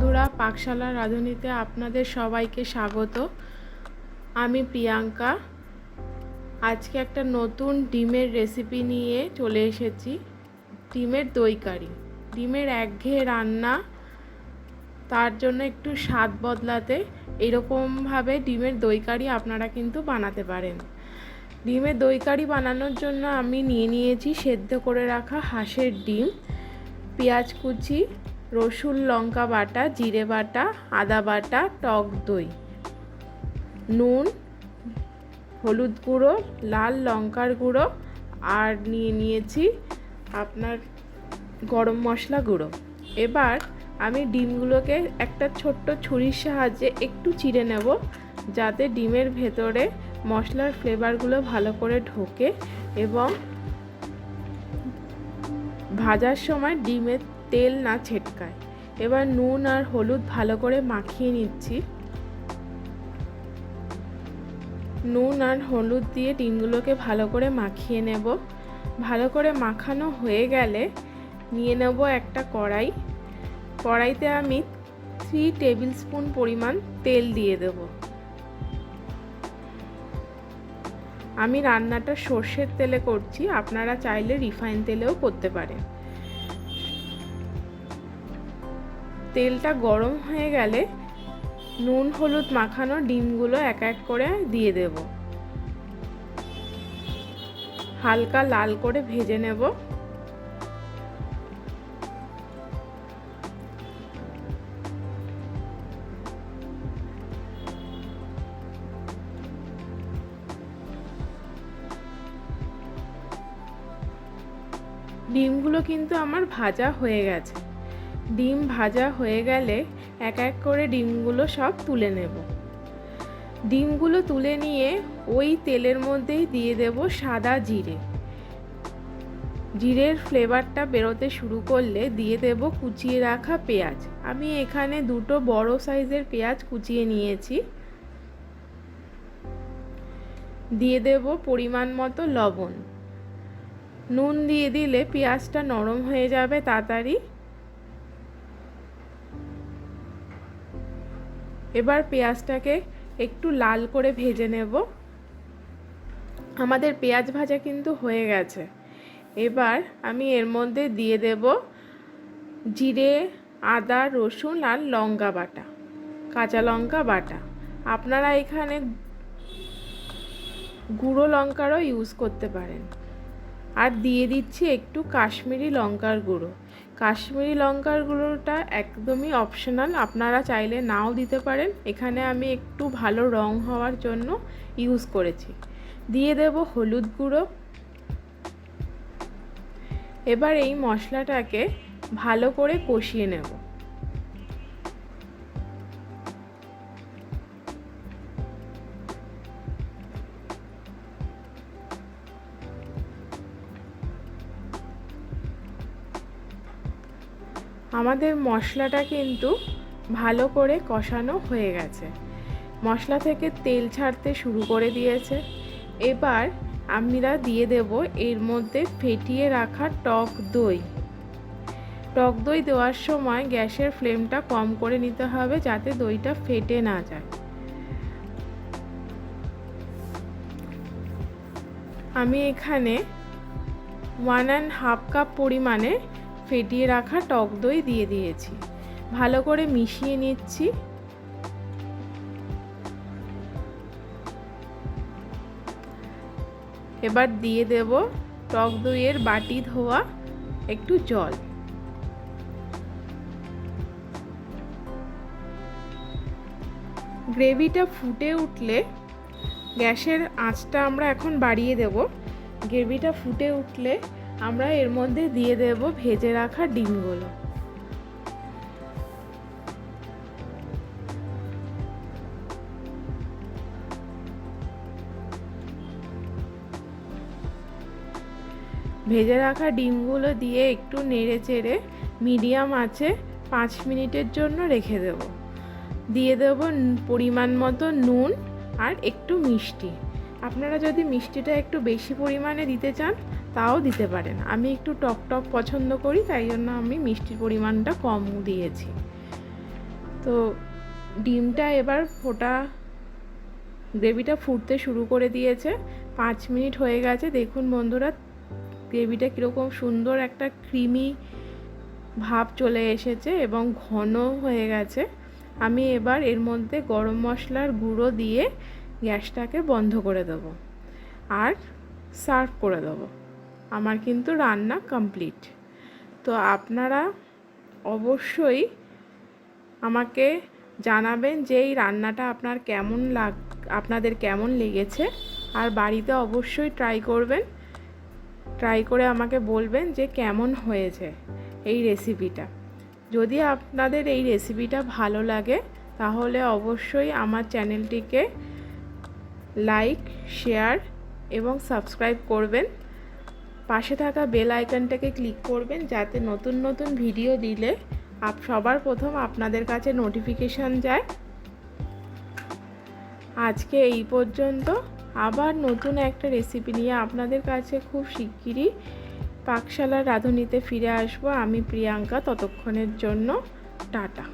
বন্ধুরা, পাকশালা রাঁধুনিতে আপনাদের সবাইকে স্বাগত। আমি প্রিয়াঙ্কা। আজকে একটা নতুন ডিমের রেসিপি নিয়ে চলে এসেছি। ডিমের দই কারি। ডিমের একঘেয়ে রান্না, তার জন্য একটু স্বাদ বদলাতে এরকমভাবে ডিমের দই কারি আপনারা কিন্তু বানাতে পারেন। ডিমের দই কারি বানানোর জন্য আমি নিয়েছি সেদ্ধ করে রাখা হাঁসের ডিম, পেঁয়াজ কুচি, রসুন লঙ্কা বাটা, জিরে বাটা, আদা বাটা, টক দই, নুন, হলুদ গুঁড়ো, লাল লঙ্কার গুঁড়ো, আর নিয়েছি আপনার গরম মশলা গুঁড়ো। এবার আমি ডিমগুলোকে একটা ছোট্ট ছুরির সাহায্যে একটু চিড়ে নেব, যাতে ডিমের ভেতরে মশলার ফ্লেভারগুলো ভালো করে ঢোকে এবং ভাজার সময় ডিমের তেল না ছেটকায়। এবার নুন আর হলুদ ভালো করে মাখিয়ে নিচ্ছি। নুন আর হলুদ দিয়ে ডিমগুলোকে ভালো করে মাখিয়ে নেব। ভালো করে মাখানো হয়ে গেলে নিয়ে নেব একটা কড়াইতে আমি 3 টেবিল স্পুন পরিমাণ তেল দিয়ে দেব। আমি রান্নাটা সর্ষের তেলে করছি, আপনারা চাইলে রিফাইন তেলেও করতে পারেন। তেলটা গরম হয়ে গেলে নুন হলুদ মাখানো ডিমগুলো এক এক করে দিয়ে দেব। হালকা লাল করে ভেজে নেব। ডিমগুলো কিন্তু আমার ভাজা হয়ে গেছে। ডিম ভাজা হয়ে গেলে এক এক করে ডিমগুলো সব তুলে নেব। ডিমগুলো তুলে নিয়ে ওই তেলের মধ্যেই দিয়ে দেব সাদা জিরে। জিরের ফ্লেভারটা বেরোতে শুরু করলে দিয়ে দেব কুচিয়ে রাখা পেঁয়াজ। আমি এখানে 2টো বড় সাইজের পেঁয়াজ কুচিয়ে নিয়েছি। দিয়ে দেব পরিমাণ মতো লবণ। নুন দিয়ে দিলে পেঁয়াজটা নরম হয়ে যাবে তাড়াতাড়ি। এবার পেঁয়াজটাকে একটু লাল করে ভেজে নেব। আমাদের পেঁয়াজ ভাজা কিন্তু হয়ে গেছে। এবার আমি এর মধ্যে দিয়ে দেব জিরে, আদা, রসুন আর লঙ্কা বাটা, কাঁচা লঙ্কা বাটা। আপনারা এখানে গুঁড়ো লঙ্কারও ইউজ করতে পারেন। আর দিয়ে দিচ্ছি একটু কাশ্মীরি লঙ্কার গুঁড়ো। কাশ্মীরি লঙ্কার গুঁড়োটা একদমই অপশনাল, আপনারা চাইলে নাও দিতে পারেন। এখানে আমি একটু ভালো রং হওয়ার জন্য ইউজ করেছি। দিয়ে দেব হলুদ গুঁড়ো। এবার এই মশলাটাকে ভালো করে কষিয়ে নেব। আমাদের মশলাটা কিন্তু ভালো করে কষানো হয়ে গেছে। মশলা থেকে তেল ছাড়তে শুরু করে দিয়েছে। এবার আমরা দিয়ে দেব এর মধ্যে ফেটিয়ে রাখা টক দই। টক দই দেওয়ার সময় গ্যাসের ফ্লেমটা কম করে নিতে হবে, যাতে দইটা ফেটে না যায়। আমি এখানে 1.5 কাপ পরিমাণে ফেটিয়ে রাখা টক দই দিয়ে দিয়েছি। ভালো করে মিশিয়ে নিচ্ছি। এবার দিয়ে দেব টক দইয়ের বাটি ধোয়া একটু জল। গ্রেভিটা ফুটে উঠলে গ্যাসের আঁচটা আমরা এখন বাড়িয়ে দেব। গ্রেভিটা ফুটে উঠলে আমরা এর মধ্যে দিয়ে দেব ভেজে রাখা ডিমগুলো। ভেজে রাখা ডিমগুলো দিয়ে একটু নেড়ে চেড়ে মিডিয়াম আঁচে 5 মিনিটের জন্য রেখে দেব। দিয়ে দেব পরিমাণ মতো নুন আর একটু মিষ্টি। আপনারা যদি মিষ্টিটা একটু বেশি পরিমাণে দিতে চান তাও দিতে পারেন। আমি একটু টক টক পছন্দ করি, তাই জন্য আমি মিষ্টির পরিমাণটা কম দিয়েছি। তো ডিমটা এবার গ্রেভিটা ফুটতে শুরু করে দিয়েছে। 5 মিনিট হয়ে গেছে। দেখুন বন্ধুরা, গ্রেভিটা কীরকম সুন্দর একটা ক্রিমি ভাব চলে এসেছে এবং ঘন হয়ে গেছে। আমি এবার এর মধ্যে গরম মশলার গুঁড়ো দিয়ে গ্যাসটাকে বন্ধ করে দেবো আর সার্ভ করে দেবো। আমার কিন্তু রান্না কমপ্লিট। তো আপনারা অবশ্যই আমাকে জানাবেন যে এই রান্নাটা আপনাদের কেমন লেগেছে, আর বাড়িতে অবশ্যই ট্রাই করবেন। ট্রাই করে আমাকে বলবেন যে কেমন হয়েছে এই রেসিপিটা। যদি আপনাদের এই রেসিপিটা ভালো লাগে তাহলে অবশ্যই আমার চ্যানেলটিকে লাইক, শেয়ার এবং সাবস্ক্রাইব করবেন। পাশে থাকা বেল আইকনটাকে ক্লিক করবেন যাতে নতুন নতুন ভিডিও দিলে সবার প্রথম আপনাদের কাছে নোটিফিকেশান যায়। আজকে এই পর্যন্ত। আবার নতুন একটা রেসিপি নিয়ে আপনাদের কাছে খুব শিগগিরই পাকশালার রাঁধুনিতে ফিরে আসবো। আমি প্রিয়াঙ্কা। ততক্ষণের জন্য টাটা।